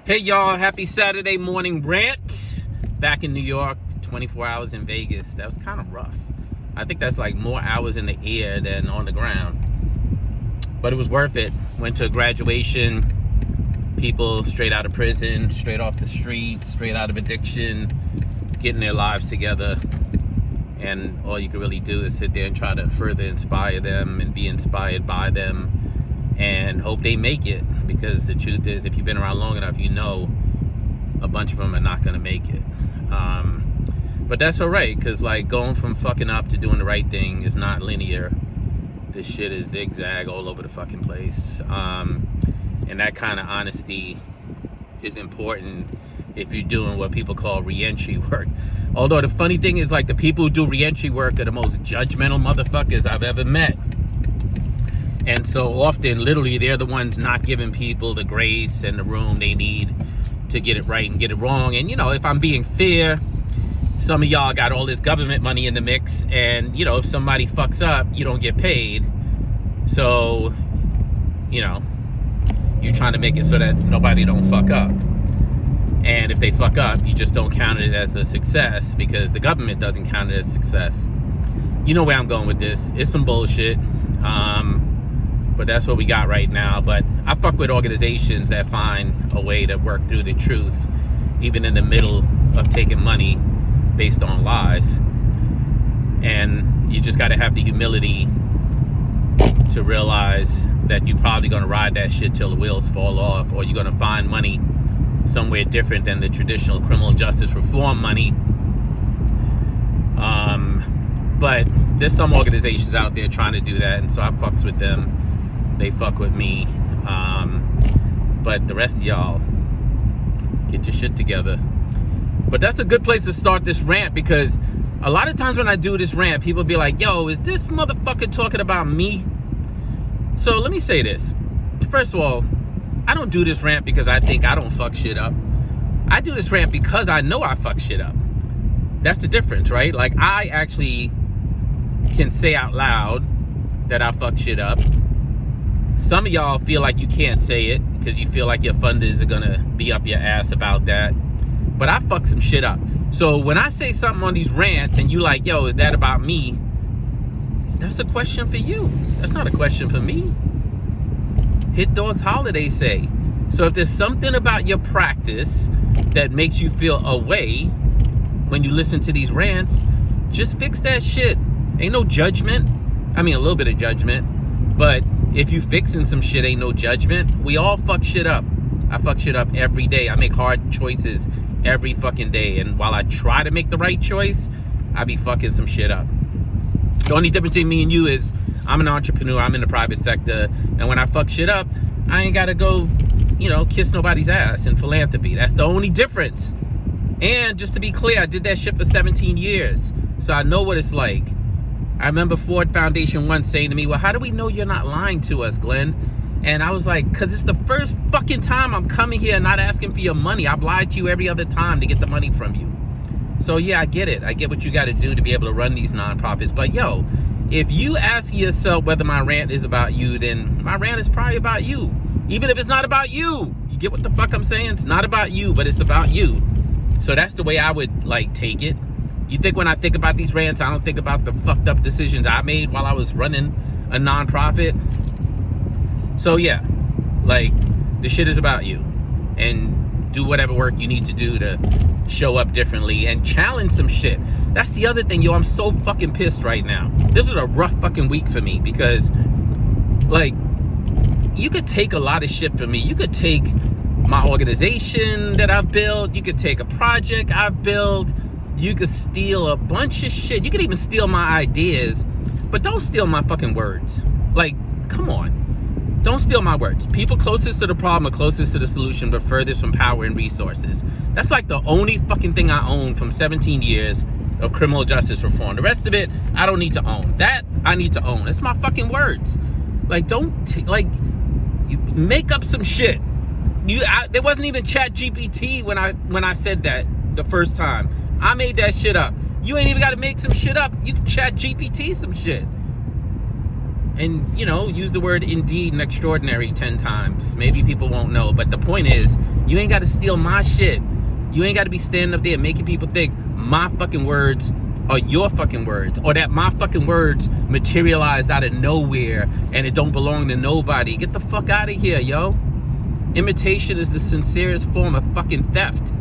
Hey y'all, happy Saturday morning rant. Back in New York, 24 hours in Vegas. That was kind of rough. I think that's like more hours in the air than on the ground. But it was worth it. Went to a graduation. People straight out of prison, straight off the streets, straight out of addiction, getting their lives together. And all you can really do is sit there and try to further inspire them and be inspired by them and hope they make it, because the truth is, if you've been around long enough, you know a bunch of them are not going to make it. But that's all right, because like going from fucking up to doing the right thing is not linear. This shit is zigzag all over the fucking place. And that kind of honesty is important if you're doing what people call re-entry work. Although the funny thing is, like, the people who do re-entry work are the most judgmental motherfuckers I've ever met. And so often, literally, they're the ones not giving people the grace and the room they need to get it right and get it wrong. And, you know, if I'm being fair, some of y'all got all this government money in the mix. And, you know, if somebody fucks up, you don't get paid. So, you know, you're trying to make it so that nobody don't fuck up. And if they fuck up, you just don't count it as a success, because the government doesn't count it as success. You know where I'm going with this. It's some bullshit. But that's what we got right now. But I fuck with organizations that find a way to work through the truth, even in the middle of taking money based on lies. And you just got to have the humility to realize that you're probably going to ride that shit till the wheels fall off, or you're going to find money somewhere different than the traditional criminal justice reform money. But there's some organizations out there trying to do that, and so I fucks with them. They fuck with me. But the rest of y'all, get your shit together. But that's a good place to start this rant, because a lot of times when I do this rant, people be like, yo, is this motherfucker talking about me? So let me say this. First of all, I don't do this rant because I think I don't fuck shit up. I do this rant because I know I fuck shit up. That's the difference, right? Like, I actually can say out loud that I fuck shit up. Some of y'all feel like you can't say it because you feel like your funders are gonna be up your ass about that. But I fuck some shit up. So when I say something on these rants and you like, yo, is that about me? That's a question for you. That's not a question for me. Hit dogs holler, they say. So if there's something about your practice that makes you feel away when you listen to these rants, just fix that shit. Ain't no judgment. I mean, a little bit of judgment, but if you fixing some shit, ain't no judgment. We all fuck shit up. I fuck shit up every day. I make hard choices every fucking day, and while I try to make the right choice, I be fucking some shit up. The only difference between me and you is I'm an entrepreneur, I'm in the private sector, and when I fuck shit up, I ain't gotta go, you know, kiss nobody's ass in philanthropy. That's the only difference. And just to be clear, I did that shit for 17 years, so I know what it's like. I remember Ford Foundation once saying to me, well, how do we know you're not lying to us, Glenn? And I was like, because it's the first fucking time I'm coming here not asking for your money. I've lied to you every other time to get the money from you. So yeah, I get it. I get what you got to do to be able to run these nonprofits. But yo, if you ask yourself whether my rant is about you, then my rant is probably about you. Even if it's not about you. You get what the fuck I'm saying? It's not about you, but it's about you. So that's the way I would like take it. You think when I think about these rants, I don't think about the fucked up decisions I made while I was running a nonprofit? So yeah, like, the shit is about you. And do whatever work you need to do to show up differently and challenge some shit. That's the other thing, yo, I'm so fucking pissed right now. This was a rough fucking week for me, because, like, you could take a lot of shit from me. You could take my organization that I've built. You could take a project I've built. You could steal a bunch of shit. You could even steal my ideas, but don't steal my fucking words. Like, come on. Don't steal my words. People closest to the problem are closest to the solution, but furthest from power and resources. That's like the only fucking thing I own from 17 years of criminal justice reform. The rest of it, I don't need to own. That, I need to own. It's my fucking words. Like, make up some shit. There wasn't even ChatGPT when I said that the first time. I made that shit up. You ain't even got to make some shit up. You can ChatGPT some shit. and, use the word indeed and extraordinary 10 times. Maybe people won't know, but the point is, you ain't got to steal my shit. You ain't got to be standing up there making people think my fucking words are your fucking words, or that my fucking words materialized out of nowhere and it don't belong to nobody. Get the fuck out of here, yo. Imitation is the sincerest form of fucking theft.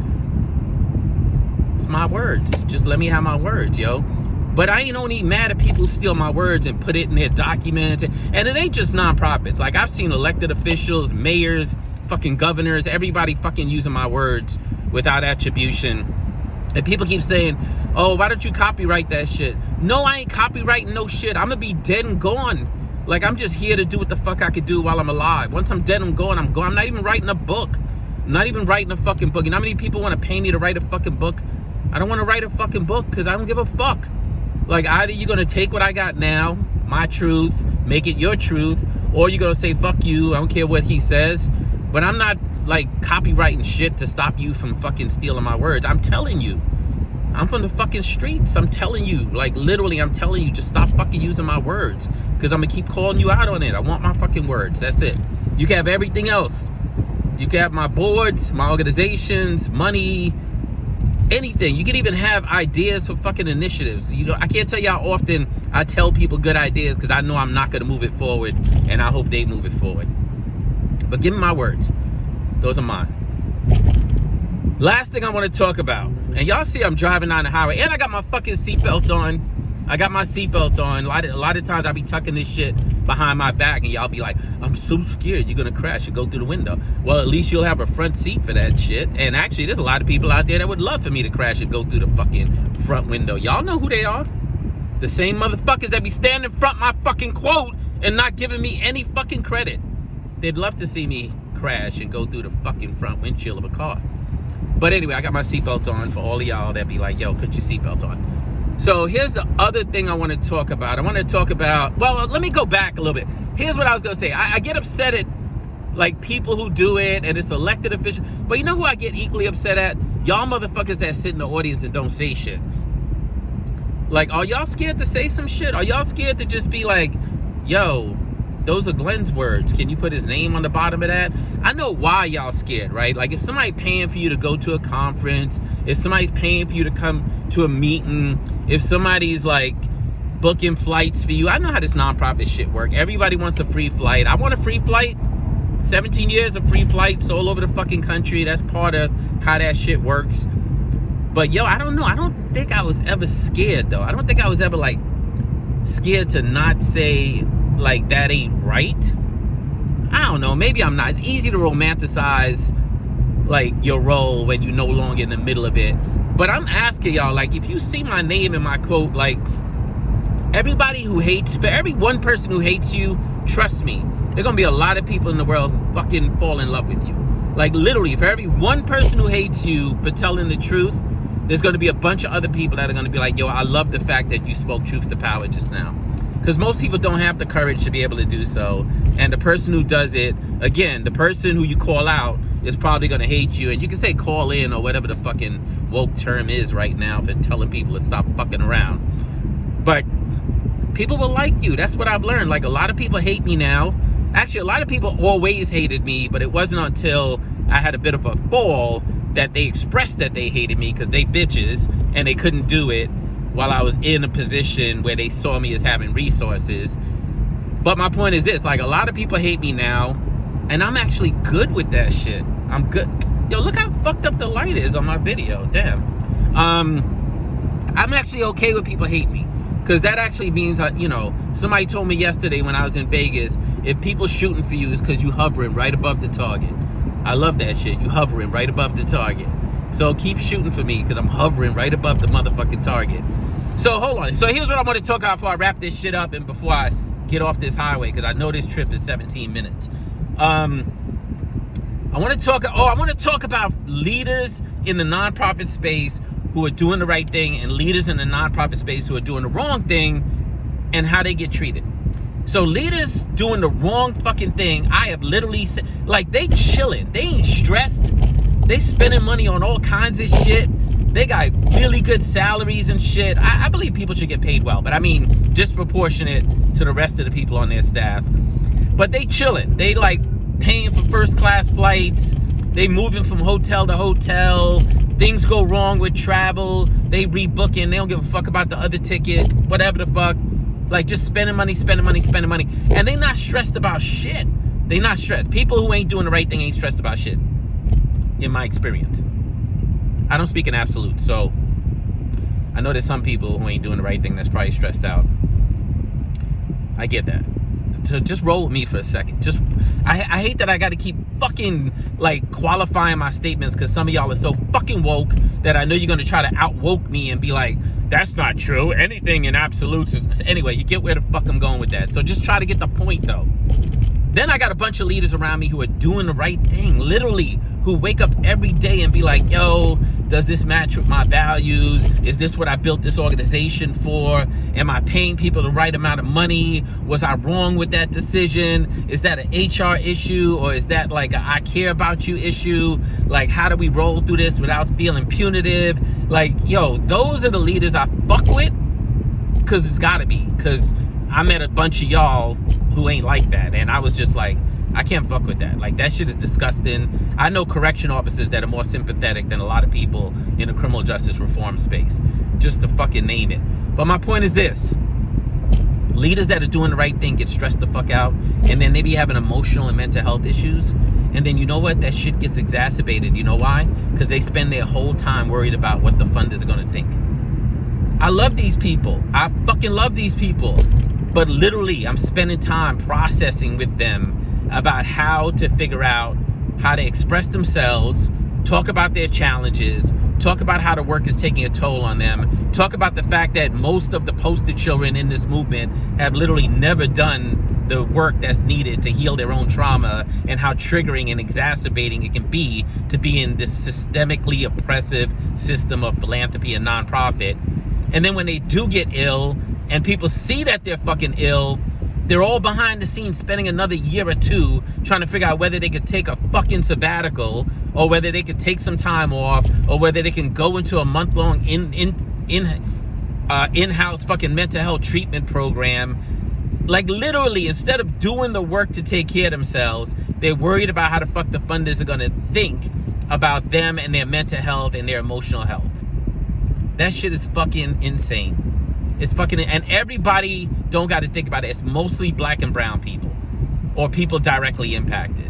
It's my words. Just let me have my words, yo. But I ain't only mad at people who steal my words and put it in their documents. And it ain't just nonprofits. Like, I've seen elected officials, mayors, fucking governors, everybody fucking using my words without attribution. And people keep saying, oh, why don't you copyright that shit? No, I ain't copyrighting no shit. I'm gonna be dead and gone. Like, I'm just here to do what the fuck I could do while I'm alive. Once I'm dead, I'm gone. I'm gone. I'm not even writing a book. I'm not even writing a fucking book. You know how many people want to pay me to write a fucking book? I don't want to write a fucking book because I don't give a fuck. Like, either you're going to take what I got now, my truth, make it your truth, or you're going to say, fuck you, I don't care what he says. But I'm not, like, copywriting shit to stop you from fucking stealing my words. I'm telling you. I'm from the fucking streets. I'm telling you. Like, literally, I'm telling you, just stop fucking using my words. Because I'm going to keep calling you out on it. I want my fucking words. That's it. You can have everything else. You can have my boards, my organizations, money, anything. You can even have ideas for fucking initiatives. I can't tell you how often I tell people good ideas because I know I'm not going to move it forward, and I hope they move it forward. But give me my words. Those are mine. Last thing I want to talk about, and y'all see I'm driving down the highway, and I got my fucking seatbelt on. I got my seatbelt on. A lot of times I be tucking this shit behind my back, and y'all be like, I'm so scared you're gonna crash and go through the window. Well, at least you'll have a front seat for that shit. And actually, there's a lot of people out there that would love for me to crash and go through the fucking front window. Y'all know who they are. The same motherfuckers that be standing in front of my fucking quote and not giving me any fucking credit. They'd love to see me crash and go through the fucking front windshield of a car. But anyway, I got my seatbelt on for all of y'all that be like, yo, put your seatbelt on. So here's the other thing I want to talk about. Well, let me go back a little bit. Here's what I was going to say. I get upset at, like, people who do it, and it's elected officials. But you know who I get equally upset at? Y'all motherfuckers that sit in the audience and don't say shit. Like, are y'all scared to say some shit? Are y'all scared to just be like, yo, those are Glenn's words. Can you put his name on the bottom of that? I know why y'all scared, right? Like, if somebody's paying for you to go to a conference, if somebody's paying for you to come to a meeting, if somebody's, like, booking flights for you, I know how this nonprofit shit work. Everybody wants a free flight. I want a free flight. 17 years of free flights all over the fucking country. That's part of how that shit works. But, yo, I don't know. I don't think I was ever scared, though. I don't think I was ever, like, scared to not say, like, that ain't right. I don't know, maybe I'm not. It's easy to romanticize, like, your role when you're no longer in the middle of it. But I'm asking y'all, like, if you see my name in my quote, like, everybody who hates, for every one person who hates you, trust me, there gonna be a lot of people in the world who fucking fall in love with you. Like, literally, for every one person who hates you for telling the truth, there's gonna be a bunch of other people that are gonna be like, yo, I love the fact that you spoke truth to power just now. Because most people don't have the courage to be able to do so. And the person who does it, again, the person who you call out is probably going to hate you. And you can say call in or whatever the fucking woke term is right now for telling people to stop fucking around. But people will like you. That's what I've learned. Like, a lot of people hate me now. Actually, a lot of people always hated me, but it wasn't until I had a bit of a fall that they expressed that they hated me because they bitches and they couldn't do it while I was in a position where they saw me as having resources. But my point is this, like, a lot of people hate me now, and I'm actually good with that shit. I'm good. Yo, look how fucked up the light is on my video. Damn. I'm actually okay with people hate me, because that actually means, somebody told me yesterday when I was in Vegas, if people shooting for you, it's because you hovering right above the target. I love that shit. You hovering right above the target. So keep shooting for me, because I'm hovering right above the motherfucking target. So hold on. So here's what I want to talk about before I wrap this shit up and before I get off this highway, because I know this trip is 17 minutes. I want to talk about leaders in the nonprofit space who are doing the right thing and leaders in the nonprofit space who are doing the wrong thing and how they get treated. So leaders doing the wrong fucking thing, I have literally said, like, they chilling. They ain't stressed. They spending money on all kinds of shit. They got really good salaries and shit. I believe people should get paid well, but I mean disproportionate to the rest of the people on their staff. But they chilling. They like paying for first class flights. They moving from hotel to hotel. Things go wrong with travel. They rebooking. They don't give a fuck about the other ticket. Whatever the fuck. Like just spending money. And they not stressed about shit. They not stressed. People who ain't doing the right thing ain't stressed about shit. In my experience. I don't speak in absolute. So I know there's some people who ain't doing the right thing that's probably stressed out. I get that. So just roll with me for a second. I hate that I got to keep fucking like qualifying my statements because some of y'all are so fucking woke that I know you're going to try to out-woke me and be like, that's not true. Anything in absolutes is... Anyway, you get where the fuck I'm going with that. So just try to get the point though. Then I got a bunch of leaders around me who are doing the right thing, literally, who wake up every day and be like, yo, does this match with my values? Is this what I built this organization for? Am I paying people the right amount of money? Was I wrong with that decision? Is that an HR issue, or is that like a I care about you issue? Like, how do we roll through this without feeling punitive? Like, yo, those are the leaders I fuck with, because it's gotta be, because I met a bunch of y'all who ain't like that, and I was just like, I can't fuck with that. Like, that shit is disgusting. I know correction officers that are more sympathetic than a lot of people in the criminal justice reform space, just to fucking name it. But my point is this: leaders that are doing the right thing get stressed the fuck out, and then they be having emotional and mental health issues, and then you know what? That shit gets exacerbated. You know why? Because they spend their whole time worried about what the funders are gonna think. I love these people. I fucking love these people. But literally, I'm spending time processing with them about how to figure out how to express themselves, talk about their challenges, talk about how the work is taking a toll on them, talk about the fact that most of the poster children in this movement have literally never done the work that's needed to heal their own trauma, and how triggering and exacerbating it can be to be in this systemically oppressive system of philanthropy and nonprofit. And then when they do get ill, and people see that they're fucking ill, they're all behind the scenes spending another year or two trying to figure out whether they could take a fucking sabbatical, or whether they could take some time off, or whether they can go into a month-long in-house fucking mental health treatment program. Like, literally, instead of doing the work to take care of themselves, they're worried about how the fuck the funders are gonna think about them and their mental health and their emotional health. That shit is fucking insane. It's fucking, and everybody don't got to think about it. It's mostly black and brown people, or people directly impacted,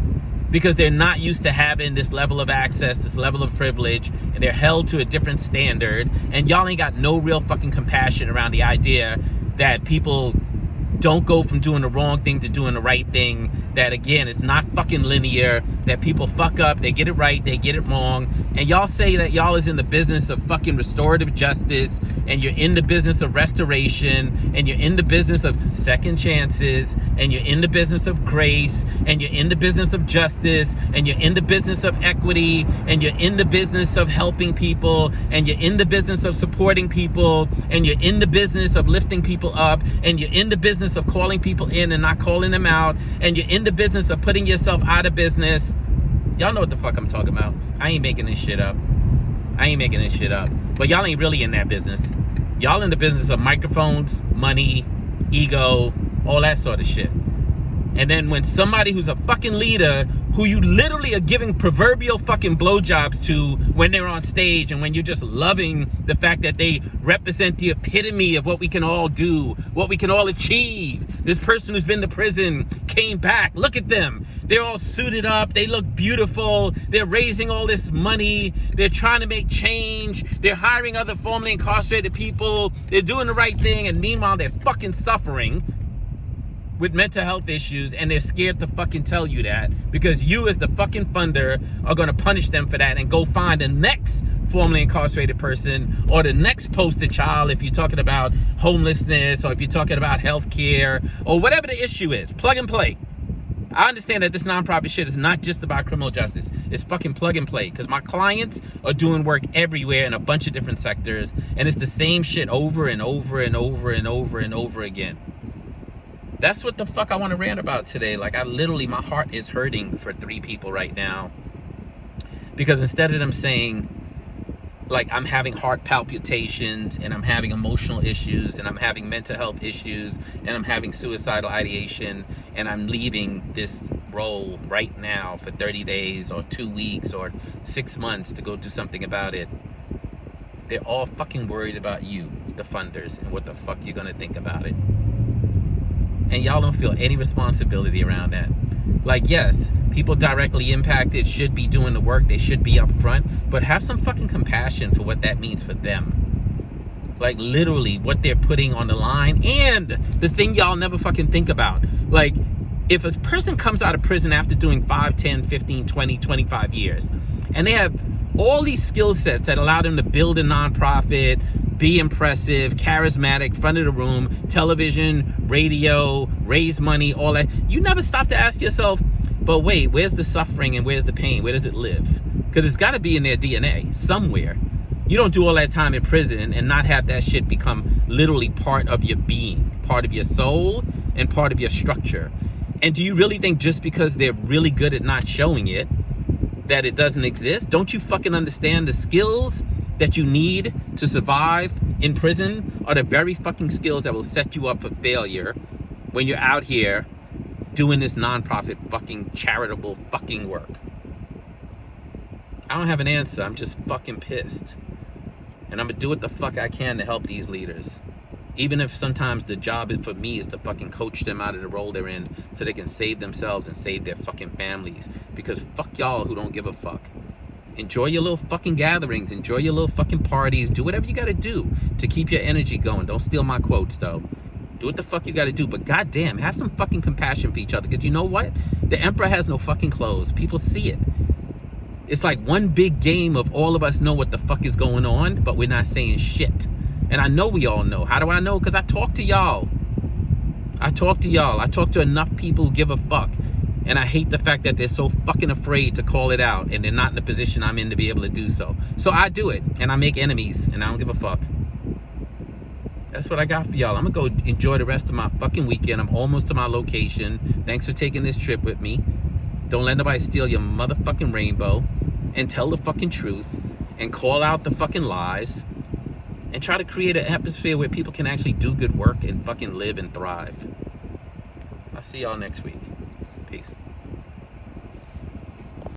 because they're not used to having this level of access, this level of privilege, and they're held to a different standard. And y'all ain't got no real fucking compassion around the idea that people don't go from doing the wrong thing to doing the right thing. That, again, it's not fucking linear, that people fuck up, they get it right, they get it wrong. And y'all say that y'all is in the business of fucking restorative justice, and you're in the business of restoration, and you're in the business of second chances, and you're in the business of grace, and you're in the business of justice, and you're in the business of equity, and you're in the business of helping people, and you're in the business of supporting people, and you're in the business of lifting people up, and you're in the business of calling people in and not calling them out, and you're in the business of putting yourself out of business. Y'all know what the fuck I'm talking about. I ain't making this shit up. But y'all ain't really in that business. Y'all in the business of microphones, money, ego, all that sort of shit. And then when somebody who's a fucking leader, who you literally are giving proverbial fucking blowjobs to when they're on stage, and when you're just loving the fact that they represent the epitome of what we can all do, what we can all achieve. This person who's been to prison came back. Look at them. They're all suited up. They look beautiful. They're raising all this money. They're trying to make change. They're hiring other formerly incarcerated people. They're doing the right thing. And meanwhile, they're fucking suffering with mental health issues, and they're scared to fucking tell you that, because you as the fucking funder are going to punish them for that and go find the next formerly incarcerated person, or the next poster child if you're talking about homelessness, or if you're talking about healthcare, or whatever the issue is. Plug and play. I understand that this nonprofit shit is not just about criminal justice. It's fucking plug and play, because my clients are doing work everywhere in a bunch of different sectors, and it's the same shit over and over and over and over and over again. That's what the fuck I want to rant about today. Like, I literally, my heart is hurting for 3 people right now. Because instead of them saying, like I'm having heart palpitations and I'm having emotional issues and I'm having mental health issues and I'm having suicidal ideation and I'm leaving this role right now for 30 days or 2 weeks or 6 months to go do something about it. They're all fucking worried about you, the funders, and what the fuck you're gonna think about it. And y'all don't feel any responsibility around that. Like, yes, people directly impacted should be doing the work, they should be up front, but have some fucking compassion for what that means for them. Like, literally what they're putting on the line. And the thing y'all never fucking think about, like, if a person comes out of prison after doing 5, 10, 15, 20, 25 years, and they have all these skill sets that allow them to build a nonprofit, be impressive, charismatic, front of the room, television, radio, raise money, all that. You never stop to ask yourself, but wait, where's the suffering and where's the pain? Where does it live? Because it's got to be in their DNA somewhere. You don't do all that time in prison and not have that shit become literally part of your being, part of your soul, and part of your structure. And do you really think just because they're really good at not showing it, that it doesn't exist? Don't you fucking understand the skills that you need to survive in prison are the very fucking skills that will set you up for failure when you're out here doing this nonprofit fucking charitable fucking work? I don't have an answer. I'm just fucking pissed. And I'm gonna do what the fuck I can to help these leaders. Even if sometimes the job for me is to fucking coach them out of the role they're in so they can save themselves and save their fucking families. Because fuck y'all who don't give a fuck. Enjoy your little fucking gatherings. Enjoy your little fucking parties. Do whatever you gotta do to keep your energy going. Don't steal my quotes though. Do what the fuck you gotta do. But goddamn, have some fucking compassion for each other. Because you know what? The emperor has no fucking clothes. People see it. It's like one big game of all of us know what the fuck is going on, but we're not saying shit. And I know we all know. How do I know? Because I talk to y'all. I talk to enough people who give a fuck. And I hate the fact that they're so fucking afraid to call it out and they're not in the position I'm in to be able to do so. So I do it and I make enemies and I don't give a fuck. That's what I got for y'all. I'm gonna go enjoy the rest of my fucking weekend. I'm almost to my location. Thanks for taking this trip with me. Don't let nobody steal your motherfucking rainbow, and tell the fucking truth and call out the fucking lies and try to create an atmosphere where people can actually do good work and fucking live and thrive. I'll see y'all next week. Peace.